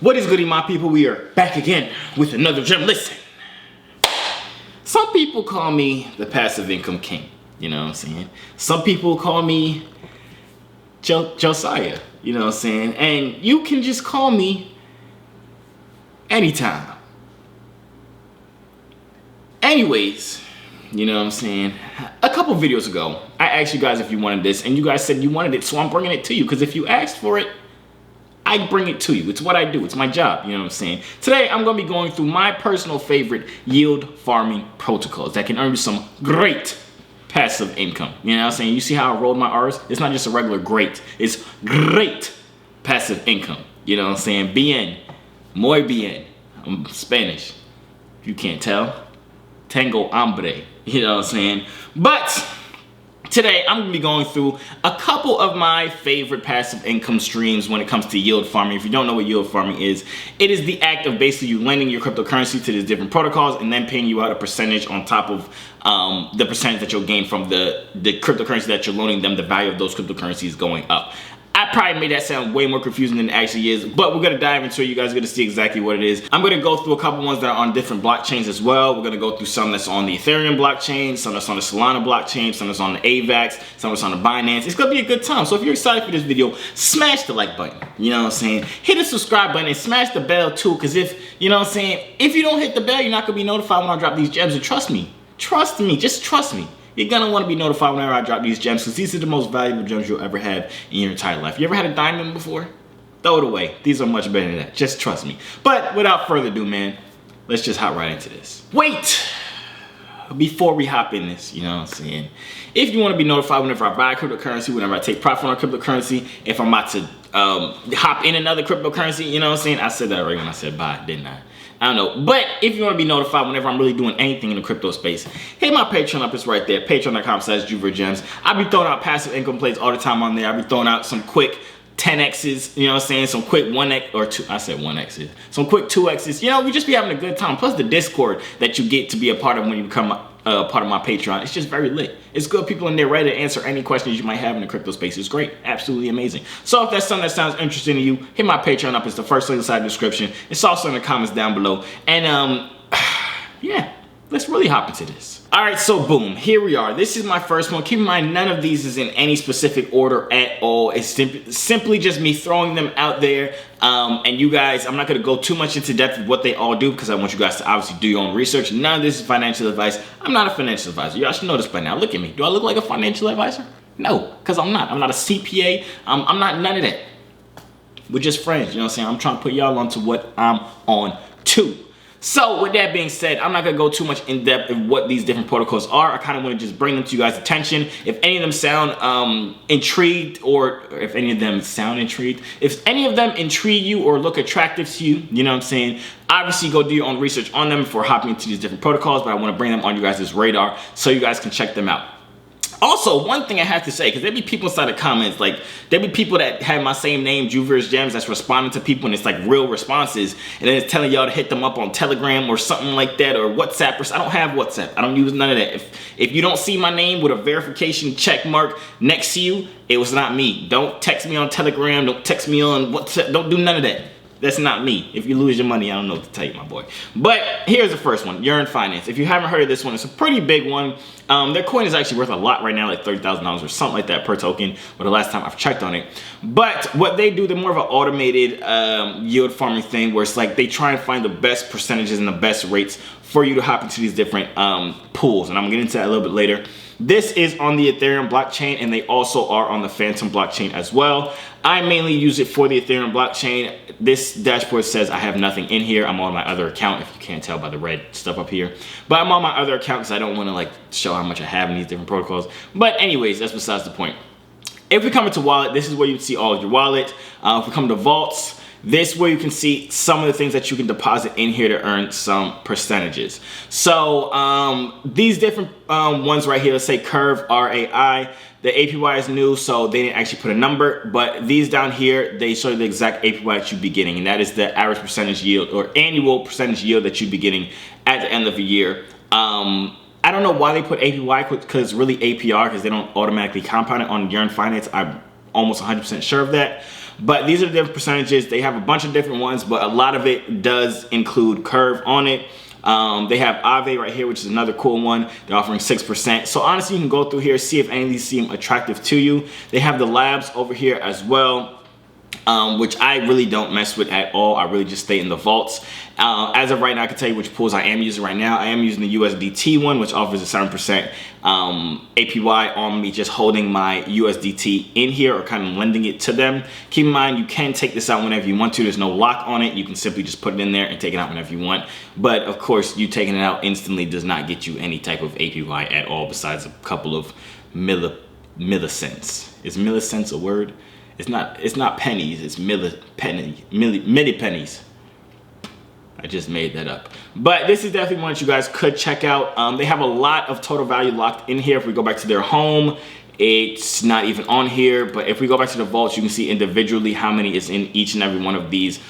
What is goody, my people? We are back again with another gem. Listen, some people call me the passive income king. You know what I'm saying? Some people call me Josiah. You know what I'm saying? And you can just call me anytime. Anyways, you know what I'm saying? A couple videos ago, I asked you guys if you wanted this, and you guys said you wanted it, so I'm bringing it to you. Because if you asked for it, I bring it to you. It's what I do. It's my job. You know what I'm saying? Today, I'm going to be going through my personal favorite yield farming protocols that can earn you some great passive income. You know what I'm saying? You see how I rolled my R's? It's not just a regular great. It's great passive income. You know what I'm saying? Bien. Muy bien. I'm Spanish. If you can't tell. Tengo hambre. You know what I'm saying? But today, I'm going to be going through a couple of my favorite passive income streams when it comes to yield farming. If you don't know what yield farming is, it is the act of basically you lending your cryptocurrency to these different protocols and then paying you out a percentage on top of the percentage that you'll gain from the cryptocurrency that you're loaning them. The value of those cryptocurrencies going up. I probably made that sound way more confusing than it actually is, but we're going to dive into it. You guys are going to see exactly what it is. I'm going to go through a couple ones that are on different blockchains as well. We're going to go through some that's on the Ethereum blockchain, some that's on the Solana blockchain, some that's on the AVAX, some that's on the Binance. It's going to be a good time. So if you're excited for this video, smash the like button. You know what I'm saying? Hit the subscribe button and smash the bell too, because if, you know what I'm saying, if you don't hit the bell, you're not going to be notified when I drop these gems. And trust me, just trust me. You're gonna want to be notified whenever I drop these gems, because these are the most valuable gems you'll ever have in your entire life. You ever had a diamond before? Throw it away. These are much better than that. Just trust me. But without further ado, man, let's just hop right into this. Wait! Before we hop in this, you know what I'm saying? If you want to be notified whenever I buy cryptocurrency, whenever I take profit on cryptocurrency, if I'm about to hop in another cryptocurrency, you know what I'm saying? I said that right when I said buy, didn't I? I don't know. But if you want to be notified whenever I'm really doing anything in the crypto space, hit my Patreon up. It's right there. Patreon.com/JoovierGems. I be throwing out passive income plays all the time on there. I be throwing out some quick 10Xs, you know what I'm saying? Some quick 1X, or 2, I said 1Xs. Some quick 2Xs. You know, we just be having a good time. Plus the Discord that you get to be a part of when you become part of my Patreon. It's just very lit. It's good people in there ready to answer any questions you might have in the crypto space. It's great. Absolutely amazing. So if that's something that sounds interesting to you, hit my Patreon up. It's the first link inside the description. It's also in the comments down below. And yeah, let's really hop into this. All right, so boom, here we are. This is my first one. Keep in mind, none of these is in any specific order at all. It's simply just me throwing them out there. And you guys, I'm not gonna go too much into depth of what they all do, because I want you guys to obviously do your own research. None of this is financial advice. I'm not a financial advisor. Y'all should know this by now. Look at me. Do I look like a financial advisor? No, because I'm not. I'm not a CPA. I'm not none of that. We're just friends, you know what I'm saying? I'm trying to put y'all onto what I'm on to. So with that being said, I'm not going to go too much in depth of what these different protocols are. I kind of want to just bring them to you guys' attention. If any of them sound intrigued, or if any of them sound intrigued, if any of them intrigue you or look attractive to you, you know what I'm saying? Obviously go do your own research on them before hopping into these different protocols, but I want to bring them on you guys' radar so you guys can check them out. Also, one thing I have to say, because there be people inside the comments, like, there be people that have my same name, Joovier's Gems, that's responding to people, and it's like real responses, and then it's telling y'all to hit them up on Telegram or something like that, or WhatsApp, or I don't have WhatsApp. I don't use none of that. If you don't see my name with a verification check mark next to you, it was not me. Don't text me on Telegram, don't text me on WhatsApp, don't do none of that. That's not me. If you lose your money, I don't know what to tell you, my boy. But here's the first one, Yearn Finance. If you haven't heard of this one, it's a pretty big one. Their coin is actually worth a lot right now, like $30,000 or something like that per token, or the last time I've checked on it. But what they do, they're more of an automated yield farming thing, where it's like they try and find the best percentages and the best rates for you to hop into these different pools. And I'm gonna get into that a little bit later. This is on the Ethereum blockchain, and they also are on the Phantom blockchain as well. I mainly use it for the Ethereum blockchain. This dashboard says I have nothing in here. I'm on my other account, if you can't tell by the red stuff up here. But I'm on my other account because I don't want to like show how much I have in these different protocols. But anyways, that's besides the point. If we come into wallet, this is where you'd see all of your wallet. If we come to vaults, this is where you can see some of the things that you can deposit in here to earn some percentages. So these different ones right here, let's say Curve, RAI, the APY is new, so they didn't actually put a number, but these down here, they show you the exact APY that you'd be getting, and that is the average percentage yield or annual percentage yield that you'd be getting at the end of the year. I don't know why they put APY, because it's really APR, because they don't automatically compound it on Yearn Finance. I'm almost 100% sure of that. But these are the different percentages. They have a bunch of different ones, but a lot of it does include Curve on it. They have Aave right here, which is another cool one. They're offering 6%. So honestly, you can go through here, see if any of these seem attractive to you. They have the labs over here as well, which I really don't mess with at all. I really just stay in the vaults. As of right now, I can tell you which pools I am using right now. I am using the USDT one, which offers a 7% APY on me just holding my USDT in here or kind of lending it to them. Keep in mind, you can take this out whenever you want to. There's no lock on it. You can simply just put it in there and take it out whenever you want. But of course, you taking it out instantly does not get you any type of APY at all besides a couple of millicents. Is millicents a word? It's not pennies, it's milli pennies. I just made that up. But this is definitely one that you guys could check out. They have a lot of total value locked in here. If we go back to their home, it's not even on here. But if we go back to the vaults, you can see individually how many is in each and every one of these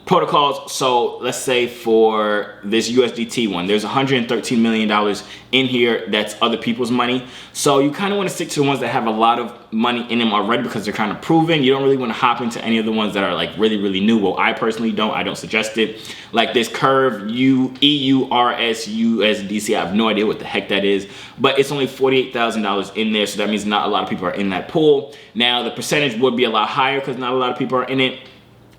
protocols. So let's say for this USDT one, there's $113 million in here that's other people's money. So you kind of want to stick to the ones that have a lot of money in them already because they're kind of proven. You don't really want to hop into any of the ones that are like really, really new. Well, I personally don't. I don't suggest it. Like this Curve EURS USDC. I have no idea what the heck that is, but it's only $48,000 in there. So that means not a lot of people are in that pool. Now the percentage would be a lot higher because not a lot of people are in it.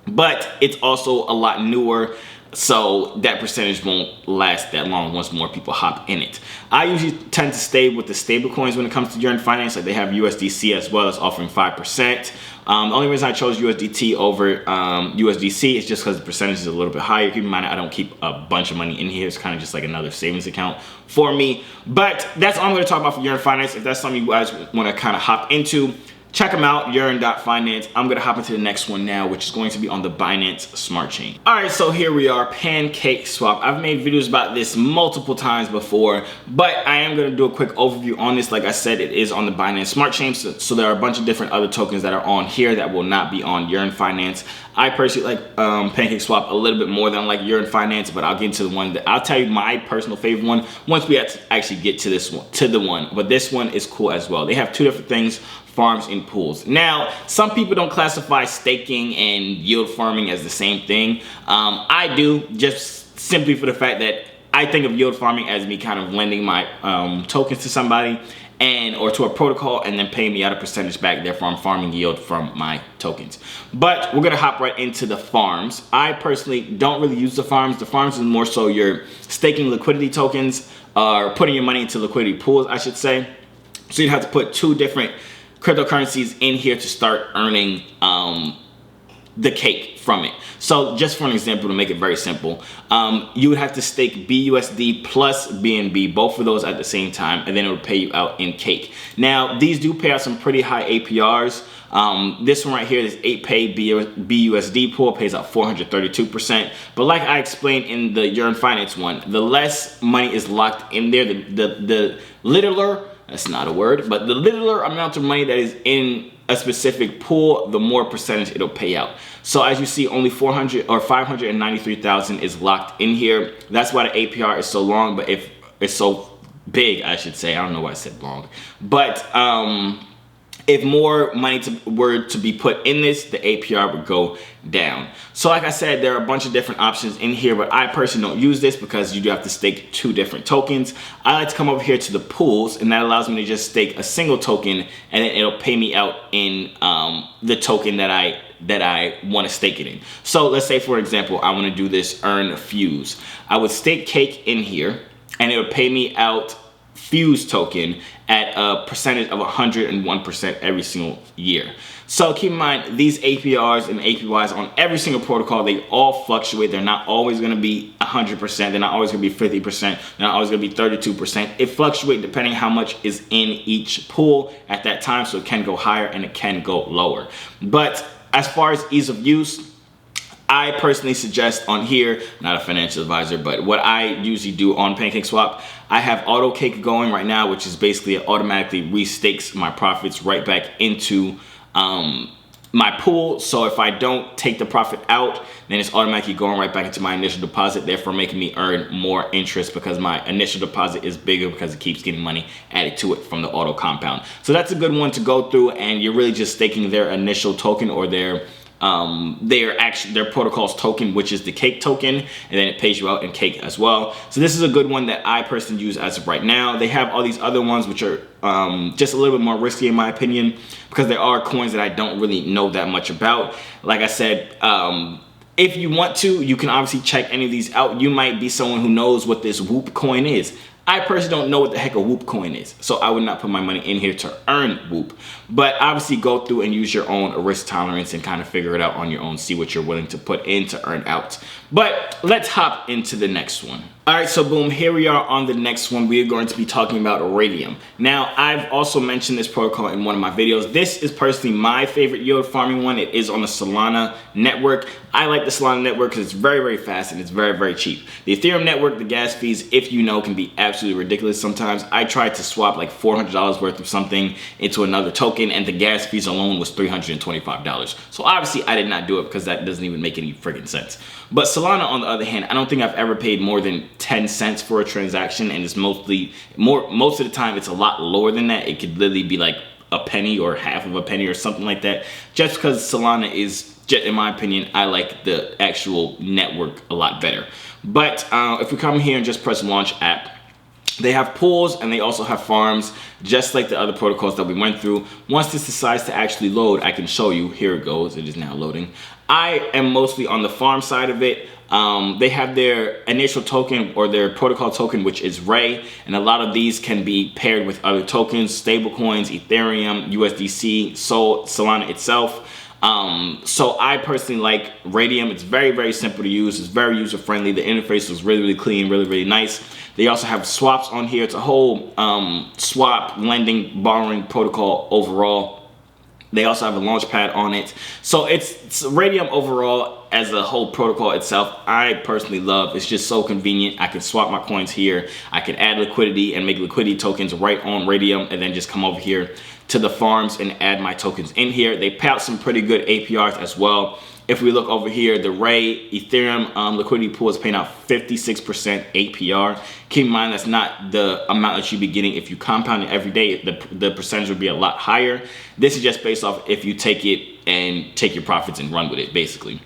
But it's also a lot newer, so that percentage won't last that long once more people hop in it. I usually tend to stay with the stable coins when it comes to Yearn Finance. Like they have USDC as well, as offering 5%. The only reason I chose USDT over USDC is just because the percentage is a little bit higher. Keep in mind, I don't keep a bunch of money in here. It's kind of just like another savings account for me. But that's all I'm going to talk about for Yearn Finance. If that's something you guys want to kind of hop into, check them out, Yearn.finance. I'm gonna hop into the next one now, which is going to be on the Binance Smart Chain. All right, so here we are, Pancake Swap. I've made videos about this multiple times before, but I am gonna do a quick overview on this. Like I said, it is on the Binance Smart Chain, so there are a bunch of different other tokens that are on here that will not be on Yearn Finance. I personally like Pancake Swap a little bit more than I like Yearn Finance, but I'll get into the one that I'll tell you my personal favorite one once we actually get to this one, But this one is cool as well. They have two different things, farms and pools. Now, some people don't classify staking and yield farming as the same thing. I do, just simply for the fact that I think of yield farming as me kind of lending my tokens to somebody or to a protocol and then paying me out a percentage back. Therefore, I'm farming yield from my tokens. But we're gonna hop right into the farms. I personally don't really use the farms. The farms is more so your staking liquidity tokens or putting your money into liquidity pools, I should say. So you'd have to put two different cryptocurrencies in here to start earning the cake from it. So just for an example, to make it very simple, you would have to stake BUSD plus BNB, both of those at the same time, and then it would pay you out in cake. Now, these do pay out some pretty high APRs. This one right here, this 8-pay BUSD pool, pays out 432%. But like I explained in the Yearn Finance one, the less money is locked in there, the littler, that's not a word, but the littler amount of money that is in a specific pool, the more percentage it'll pay out. So as you see, only 593,000 is locked in here. That's why the APR is so long, but if it's so big, I should say. I don't know why I said long. But if more money were to be put in this, the APR would go down. So like I said, there are a bunch of different options in here, but I personally don't use this because you do have to stake two different tokens. I like to come over here to the pools, and that allows me to just stake a single token, and then it'll pay me out in the token that I want to stake it in. So let's say, for example, I want to do this earn fuse. I would stake cake in here, and it would pay me out fuse token at a percentage of 101% every single year. So keep in mind, these APRs and APYs on every single protocol, they all fluctuate. They're not always going to be 100%. They're not always going to be 50%. They're not always going to be 32%. It fluctuates depending how much is in each pool at that time. So it can go higher and it can go lower. But as far as ease of use, I personally suggest on here, not a financial advisor, but what I usually do on Pancake Swap, I have auto cake going right now, which is basically it automatically restakes my profits right back into my pool. So if I don't take the profit out, then it's automatically going right back into my initial deposit, therefore making me earn more interest because my initial deposit is bigger because it keeps getting money added to it from the auto compound. So that's a good one to go through, and you're really just staking their initial token or their protocol's token, which is the cake token, and then it pays you out in cake as well. So this is a good one that I personally use as of right now. They have all these other ones which are just a little bit more risky in my opinion, because there are coins that I don't really know that much about. Like I said, if you want to, you can obviously check any of these out. You might be someone who knows what this Whoop coin is. I personally don't know what the heck a Whoop coin is, so I would not put my money in here to earn Whoop. But obviously go through and use your own risk tolerance and kind of figure it out on your own, see what you're willing to put in to earn out. But let's hop into the next one. All right, so boom, here we are on the next one. We are going to be talking about Raydium. Now, I've also mentioned this protocol in one of my videos. This is personally my favorite yield farming one. It is on the Solana network. I like the Solana network because it's very, very fast and it's very, very cheap. The Ethereum network, the gas fees, if you know, can be absolutely ridiculous sometimes. I tried to swap like $400 worth of something into another token, and the gas fees alone was $325. So obviously I did not do it because that doesn't even make any freaking sense. But Solana, on the other hand, I don't think I've ever paid more than 10 cents for a transaction, and it's most of the time it's a lot lower than that. It could literally be like a penny or half of a penny or something like that, just because Solana is, in my opinion, I like the actual network a lot better. But if we come here and just press launch app, they have pools and they also have farms, just like the other protocols that we went through. Once this decides to actually load, I can show you. Here it goes. It is now loading. I am mostly on the farm side of it. They have their initial token or their protocol token, which is Ray, and a lot of these can be paired with other tokens, stablecoins, Ethereum, USDC, Solana itself. So I personally like Raydium. It's very, very simple to use. It's very user friendly. The interface was really, really clean, really, really nice. They also have swaps on here. It's a whole swap, lending, borrowing protocol overall. They also have a launch pad on it. So it's Raydium overall as a whole protocol itself, I personally love. It's just so convenient. I can swap my coins here. I can add liquidity and make liquidity tokens right on Raydium, and then just come over here to the farms and add my tokens in here. They pay out some pretty good APRs as well. If we look over here, the Ray Ethereum liquidity pool is paying out 56% APR. Keep in mind, that's not the amount that you'd be getting if you compound it every day. The percentage would be a lot higher. This is just based off if you take it and take your profits and run with it, basically.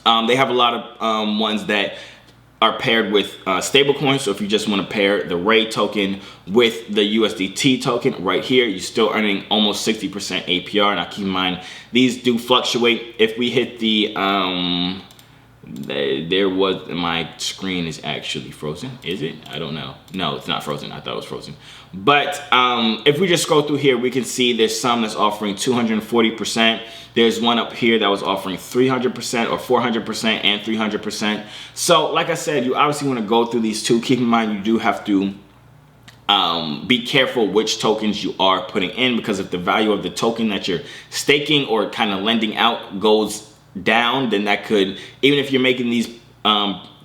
They have a lot of ones that are paired with stable coins. So if you just want to pair the Ray token with the USDT token right here, you're still earning almost 60% APR. Now keep in mind, these do fluctuate. If we hit the my screen is actually frozen. Is it? I don't know. No, it's not frozen. I thought it was frozen. But if we just scroll through here, we can see there's some that's offering 240%. There's one up here that was offering 300% or 400% and 300%. So like I said, you obviously want to go through these two. Keep in mind, you do have to be careful which tokens you are putting in, because if the value of the token that you're staking or kind of lending out goes down, then that could, even if you're making these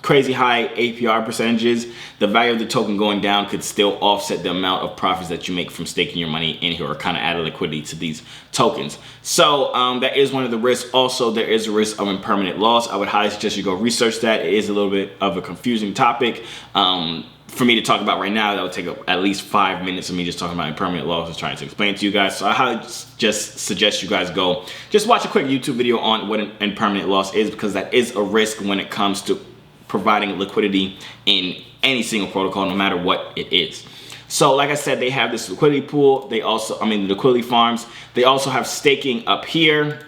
crazy high APR percentages, the value of the token going down could still offset the amount of profits that you make from staking your money in here or kind of add liquidity to these tokens. So that is one of the risks. Also, there is a risk of impermanent loss. I would highly suggest you go research that. It is a little bit of a confusing topic. For me to talk about right now, that would take at least 5 minutes of me just talking about impermanent loss and trying to explain it to you guys. So I highly just suggest you guys go just watch a quick YouTube video on what an impermanent loss is, because that is a risk when it comes to providing liquidity in any single protocol, no matter what it is. So like I said, they have this liquidity pool. They also, the liquidity farms. They also have staking up here,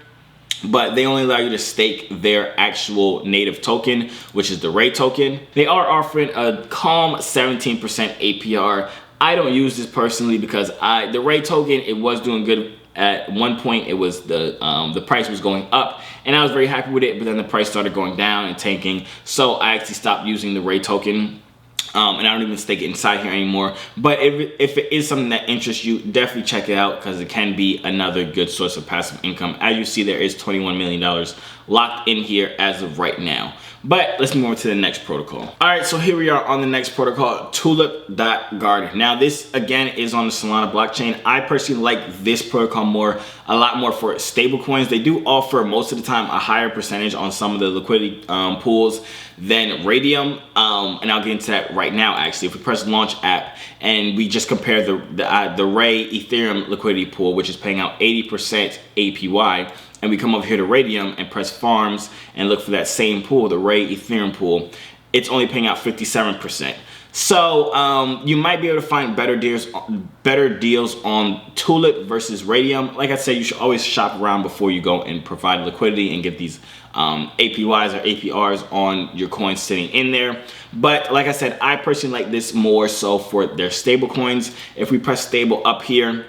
but they only allow you to stake their actual native token, which is the Ray token. They are offering a calm 17% APR. I don't use this personally because the Ray token, it was doing good. At one point, it was the price was going up, and I was very happy with it, but then the price started going down and tanking, so I actually stopped using the Ray token. And I don't even stake it inside here anymore. But if it is something that interests you, definitely check it out, because it can be another good source of passive income. As you see, there is $21 million locked in here as of right now. But let's move on to the next protocol. All right, so here we are on the next protocol, Tulip.guard. Now this again is on the Solana blockchain. I personally like this protocol a lot more for stable coins. They do offer most of the time a higher percentage on some of the liquidity pools than Raydium, and I'll get into that right now. Actually, if we press launch app and we just compare the Ray Ethereum liquidity pool, which is paying out 80% APY, and we come over here to Raydium and press farms and look for that same pool, the Ray Ethereum pool, it's only paying out 57%. So you might be able to find better deals on Tulip versus Raydium. Like I said, you should always shop around before you go and provide liquidity and get these APYs or APRs on your coins sitting in there. But like I said, I personally like this more so for their stable coins. If we press stable up here,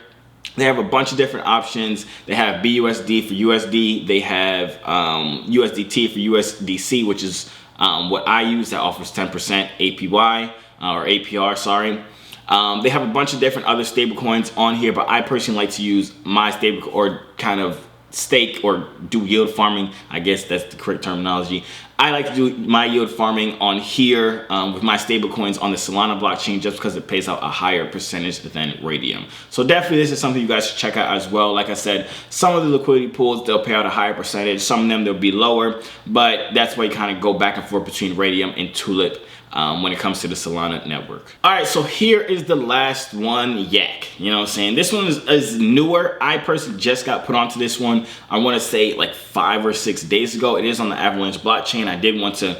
they have a bunch of different options. They have BUSD for USD. They have USDT for USDC, which is what I use, that offers 10% APY or APR, sorry. They have a bunch of different other stable coins on here, but I personally like to use my stable or kind of stake or do yield farming. I guess that's the correct terminology. I like to do my yield farming on here with my stable coins on the Solana blockchain just because it pays out a higher percentage than Raydium. So definitely this is something you guys should check out as well. Like I said, some of the liquidity pools, they'll pay out a higher percentage. Some of them, they'll be lower, but that's why you kind of go back and forth between Raydium and Tulip when it comes to the Solana network. All right, so here is the last one, Yak. You know what I'm saying? This one is newer. I personally just got put onto this one, I want to say like 5 or 6 days ago. It is on the Avalanche blockchain. I did want to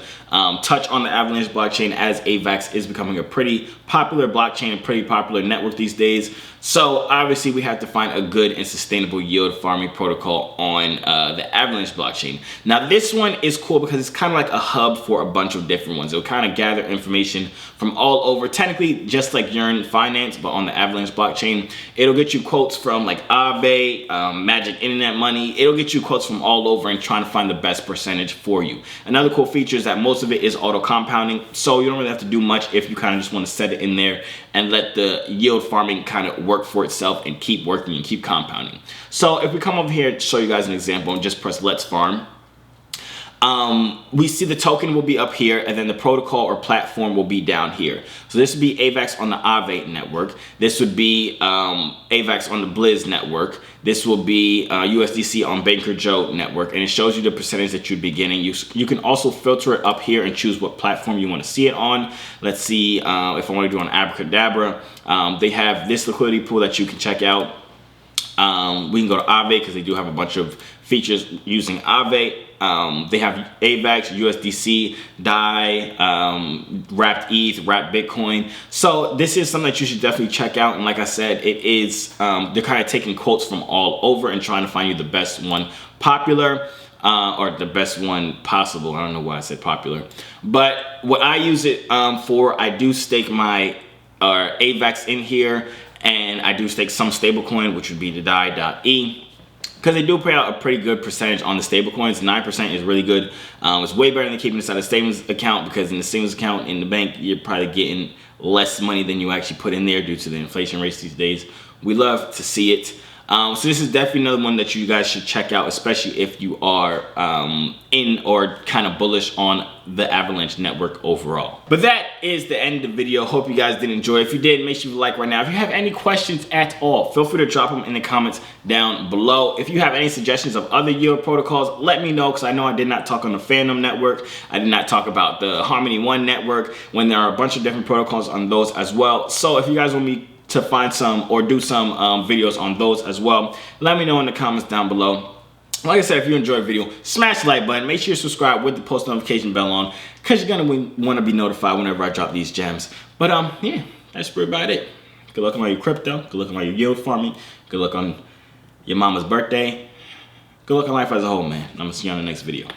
touch on the Avalanche blockchain as AVAX is becoming a pretty popular blockchain, a pretty popular network these days. So obviously we have to find a good and sustainable yield farming protocol on the Avalanche blockchain. Now this one is cool because it's kind of like a hub for a bunch of different ones. It'll kind of gather information from all over, technically just like Yearn Finance, but on the Avalanche blockchain. It'll get you quotes from like Aave, Magic Internet Money. It'll get you quotes from all over and trying to find the best percentage for you. Another cool feature is that most of it is auto compounding, so you don't really have to do much if you kind of just want to set it in there and let the yield farming kind of work for itself and keep working and keep compounding. So if we come over here to show you guys an example and just press let's farm, we see the token will be up here and then the protocol or platform will be down here. So this would be AVAX on the Aave network. This would be AVAX on the Blizz network. This will be USDC on Banker Joe network, and it shows you the percentage that you'd be getting. You can also filter it up here and choose what platform you want to see it on. Let's see if I want to do on Abracadabra. They have this liquidity pool that you can check out. We can go to Aave because they do have a bunch of features using Aave. They have AVAX, USDC, DAI, Wrapped ETH, Wrapped Bitcoin. So this is something that you should definitely check out. And like I said, it is, they're kind of taking quotes from all over and trying to find you the best one popular, or the best one possible. I don't know why I said popular. But what I use it for, I do stake my AVAX in here, and I do stake some stablecoin, which would be the DAI.E. because they do pay out a pretty good percentage on the stablecoins. 9% is really good. It's way better than keeping this out of savings account, because in the savings account in the bank, you're probably getting less money than you actually put in there due to the inflation rates these days. We love to see it. So this is definitely another one that you guys should check out, especially if you are in or kind of bullish on the Avalanche network overall. But that is the end of the video. Hope you guys did enjoy. If you did, make sure you like right now. If you have any questions at all, feel free to drop them in the comments down below. If you have any suggestions of other yield protocols, let me know, because I know I did not talk on the Phantom network. I did not talk about the Harmony One network, when there are a bunch of different protocols on those as well. So if you guys want me to find some or do some videos on those as well, let me know in the comments down below. Like I said, if you enjoyed the video, smash the like button. Make sure you subscribe with the post notification bell on, because you're gonna want to be notified whenever I drop these gems. But yeah, that's pretty about it. Good luck on all your crypto. Good luck on all your yield farming. Good luck on your mama's birthday. Good luck on life as a whole, man. I'm gonna see you on the next video.